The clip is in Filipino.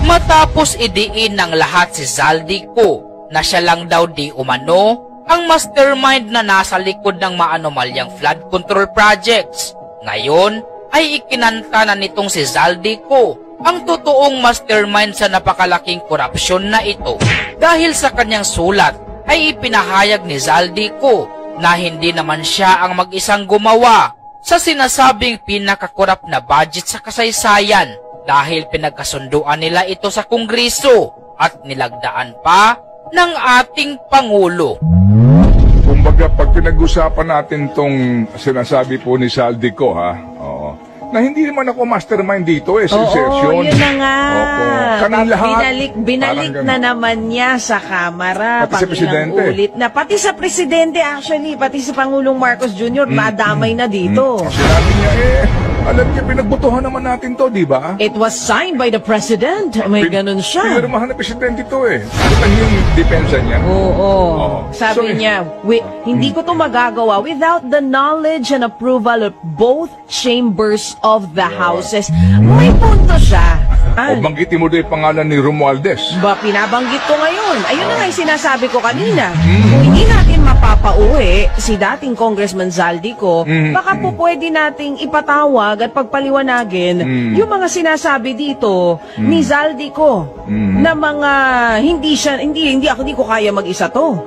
Matapos idiin ng lahat si Zaldico na siya lang daw di umano ang mastermind na nasa likod ng maanomalyang flood control projects. Ngayon ay ikinanta na nitong si Zaldico ang totoong mastermind sa napakalaking korupsyon na ito. Dahil sa kanyang sulat ay ipinahayag ni Zaldico na hindi naman siya ang mag-isang gumawa sa sinasabing pinakakorap na budget sa kasaysayan dahil pinagkasunduan nila ito sa Kongreso at nilagdaan pa ng ating Pangulo. Kumbaga, pag pinag-usapan natin tong sinasabi po ni Zaldico, na hindi naman ako mastermind dito sa session. Oo, yun na nga. Kaming lahat. Binalik na naman niya sa Kamara. Pati sa Presidente. Ulit na. Pati sa Presidente actually, pati sa Pangulong Marcos Jr. Madamay na dito. Sinabi niya, alam niya, pinagbutuhan naman natin to, di ba? It was signed by the President. May ganun siya. Pinirmahan na Presidente to Ano yung depensa niya? Oo. Sabi niya, hindi ko to magagawa without the knowledge and approval of both chambers of the houses. May punto siya. O banggitin mo doon yung pangalan ni Romualdez. Pinabanggit ko ngayon. Ayun na nga yung sinasabi ko kanina. Kung hindi natin mapapauwi si dating Congressman Zaldico, baka po pwede nating ipatawag at pagpaliwanagin yung mga sinasabi dito ni Zaldico na mga hindi ko kaya mag-isa to.